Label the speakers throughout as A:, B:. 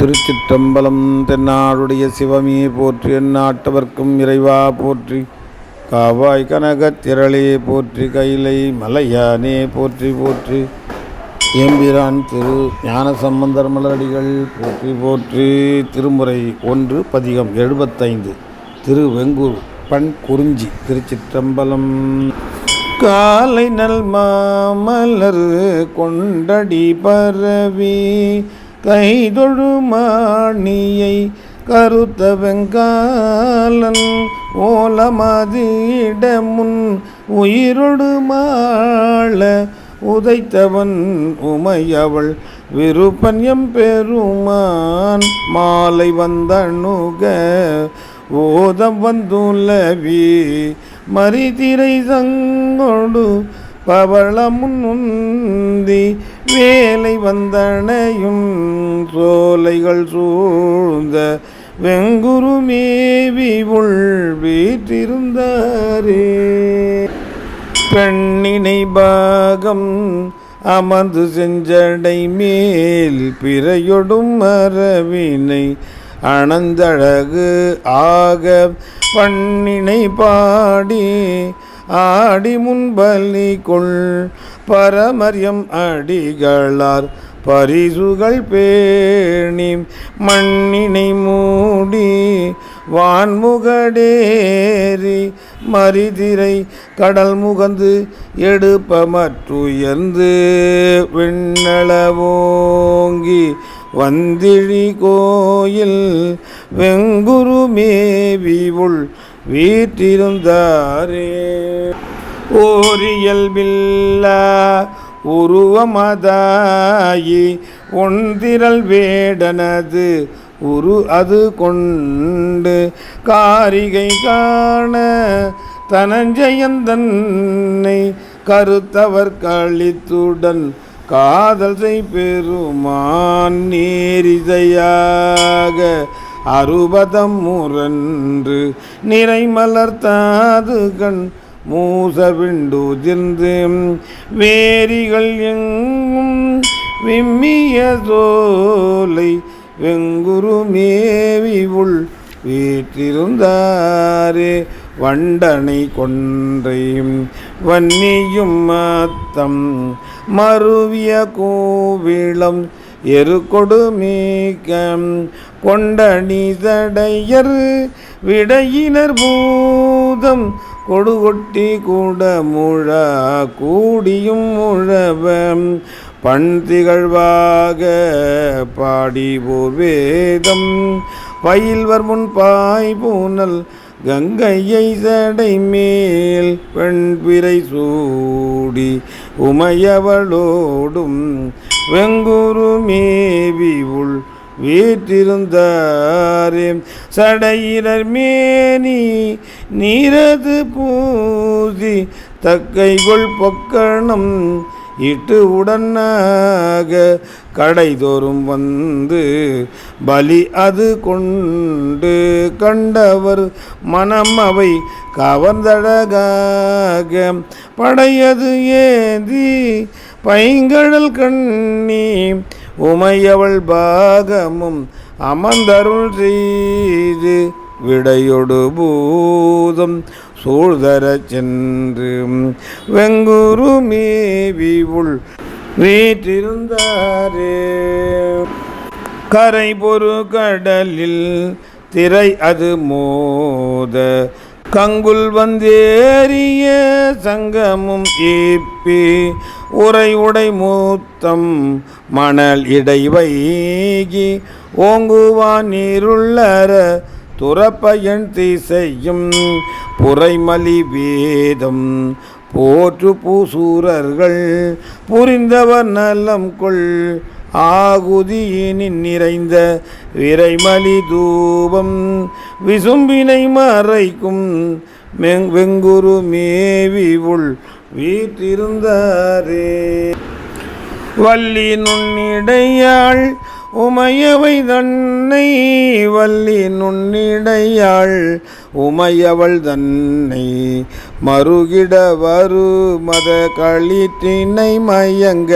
A: திருச்சிற்றம்பலம். தென்னாடுடைய சிவமே போற்றி, எந்நாட்டவர்க்கும் இறைவா போற்றி. காவாய் கனகத் திரளே போற்றி, கைலை மலையானே போற்றி போற்றி. எம்பிரான் திரு ஞானசம்பந்தர் மலரடிகள் போற்றி போற்றி. திருமுறை 1 பதிகம் 75 திருவெங்கூர் பண் குறிஞ்சி. திருச்சிற்றம்பலம். காலை நல் மாமலர் கொண்டடி பரவி கைதொழு மாணியை கருத்த வெங்காலன் ஓலமதிடமுன் உயிரொடு மாள உதைத்தவன் உமையவள் விருப்பன் எம்பெருமான் மாலை வந்தணுக ஓதம் வந்துலவி மரிதிரை சங்கொடு பவளமுன் உந்தி வேலை வந்தனையும் சோலைகள் சூழ்ந்த வெங்குரு மேவி உள் வீற்றிருந்தாரே. பெண்ணினை பாகம் அமர்ந்து செஞ்சடை மேல் பிறையொடும் மரவினை அனந்தழகு ஆக பண்ணினை பாடி ஆடி முன்பலி கொள் பரமரியம் அடிகளார் பரிசுகள் பேணி மண்ணினை மூடி வான்முகடேறி மரிதிரை கடல் முகந்து எடுப்பமற்றுயர்ந்து விண்ணளவோங்கி வந்திழி கோயில் வெங்குரு மேவி உள் வீற்றிருந்தாரே. ஓரியல்பில்லா உருவமதாயி ஒன்றிரல் வேடனது உரு அது கொண்டு காரிகை காண தனஞ்சயந்தன்னை கருத்தவர் கழித்துடன் காதல் செய் பெருமான் நேரிசையாக அறுபதம் முரன்று நிறைமலர்த்தாது கண் மூசவிண்டுதிர்ந்து வேரிகள் எங்கும் விம்மிய சோலை வெங்குரு மேவி உள் வீற்றிருந்தாரே. வண்டனை கொன்றையும் வன்னியும் மத்தம் மருவிய கோவிளம் எருக்கொடு மீக்கம் கொண்டணி சடையர் விடையினர் பூதம் கொடுகொட்டி கூட முழ கூடியும் முழவம் பண் திகழ்வாக பாடிவோர் வேதம் பயில்வர் முன் பாய் பூனல் கங்கையை சடை மேல் பெண் பிறை சூடி உமையவளோடும் வெங்குரு மேவி உள் வீற்றிருந்தாரே. சடையினர் மேனி நீரது பூசி தக்கைகொள் பொக்கணம் இட்டு உடனாக கடைதோறும் வந்து பலி அது கொண்டு கண்டவர் மனம் அவை கவர்ந்தழகாக படையது ஏந்தி பைங்கடல் கண்ணி உமையவள் பாகமும் அமர்ந்தருள் செய்து விடையொடு பூதம் சூழ்தர சென்று வெங்குரு மேவி உள் வீற்றிருந்தாரே. கரை பொறு கடலில் திரை அது மோத கங்குல் வந்தேறிய சங்கமும் ஈப்பி உரை உடை மூத்தம் மணல் இடை வைகி ஓங்குவான் நீருள்ளர துறப்பயன் திசையும் புரைமலி வேதம் போற்று பூசூரர்கள் புரிந்தவர் நலம் கொள் ஆகுதியினின் நிறைந்த விரைமலி தூபம் விசும்பினை மறைக்கும் வெங்குரு மேவி உள் வீற்றிருந்தாரே. வள்ளி நுண்ணிடையாள் உமையவை தன்னை வள்ளி நுண்ணிடையாள் உமையவள் தன்னை மறுகிட வரு மத களிற்றினை மயங்க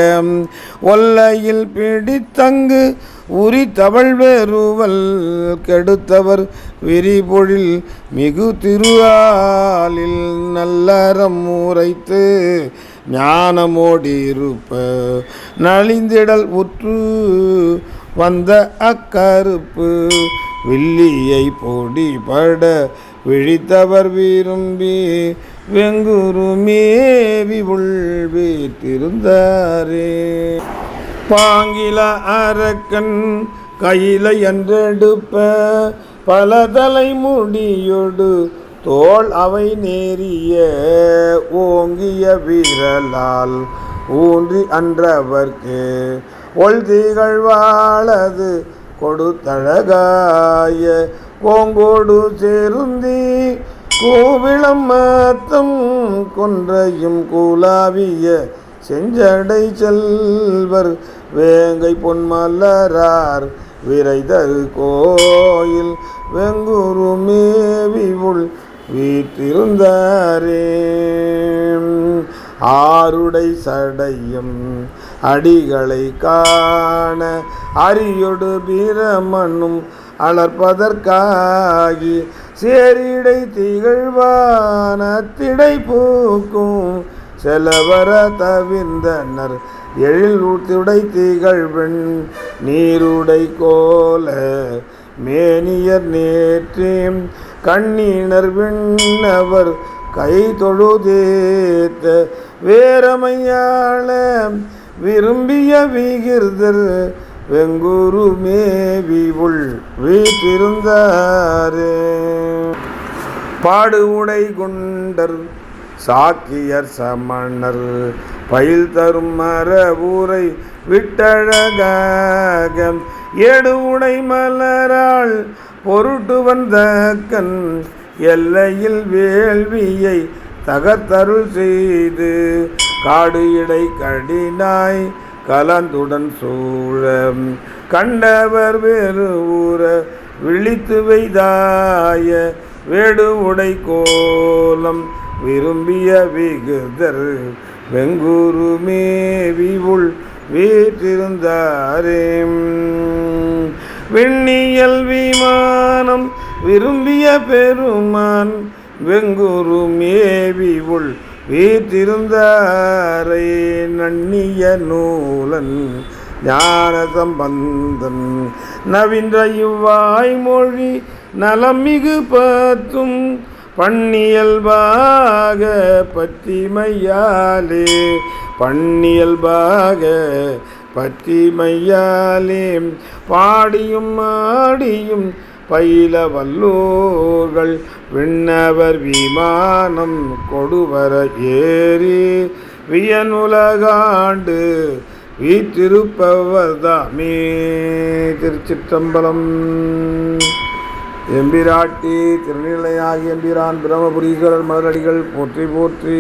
A: ஒல்லையில் பிடித்தங்கு உரித்தவள் வேறுவல் கெடுத்தவர் விரிபொழில் மிகு திருஆலில் நல்லறம் உரைத்து ஞானமோடிருப்ப நலிந்திடல் உற்று வந்த அக்கருப்பு வில்லியை பொடிபட விழித்தவர் விரும்பி வெங்குரு மேவி உள்வீட்டிருந்தாரே. பாங்கில அரக்கன் கையில என்றெடுப்ப பல தலை முடியொடு தோள் அவை நேரிய ஓங்கிய விரலால் ஊன்றி அன்றவர்க்கு ஒள் திகழ்வாளது கொடுத்தழகாய கோங்கோடு சேருந்தி கோவிளம் மத்தம் கொன்றையும் கூலாவிய செஞ்சடை செல்வர் வேங்கை பொன்மலரார் விரைதரு கோயில் வெங்குரு மேவி உள் வீற்றிருந்தாரே. ஆருடை சடையும் அடிகளை காண அரியொடு பிரமனும் அலர்ப்பதற்காகி சேரிடை திகழ்வான திடை பூக்கும் செலவர தவிர்ந்தனர் எழில் உடை திகழ்வெண் நீருடை கோல மேனியர் நேற்றே கண்ணினர் விண்ணவர் கை தொழுதேத்த வேரமையாள விரும்பிய விகிர்தர் வெங்குரு மேவி உள் வீற்றிருந்தாரே. பாடு உடை கொண்டர் சாக்கியர் சமணர் பயில் தரும் மரபூரை விட்டழகாக ஏடு உடை மலரால் பொருட்டு வந்தக்கன் எல்லையில் வேள்வியை தகர்த்தருள் செய்து காடு இடை கடினாய் கலந்துடன் சூழ கண்டவர் வேறு ஊர விழித்து வைதாய வேடு உடை கோலம் விரும்பிய விகுதர் வெங்குரு மேவி உள் வீற்றிருந்தாரே. விண்ணியல் விமானம் விரும்பிய பெருமான் வெங்குரு மேவி உள் வீற்றிருந்தாரே. நன்னிய நூலன் ஞான சம்பந்தன் நவீன்ற இவ்வாய்மொழி நலமிகு பத்தும் பன்னியல்பாக பத்திமையாலே பன்னியல்பாக பத்திமையாலே பாடியும் ஆடியும் பயில வல்லோர்கள் விண்ணவர் விமானம் கொடுவர ஏறி வியனுலகாண்டு வீற்றிருப்பவர்தாமே. திருச்சிற்றம்பலம். எம்பிராட்டி திருநிலையாகிய எம்பிரான் பிரம்மபுரீஸ்வரர் மலரடிகள் போற்றி போற்றி.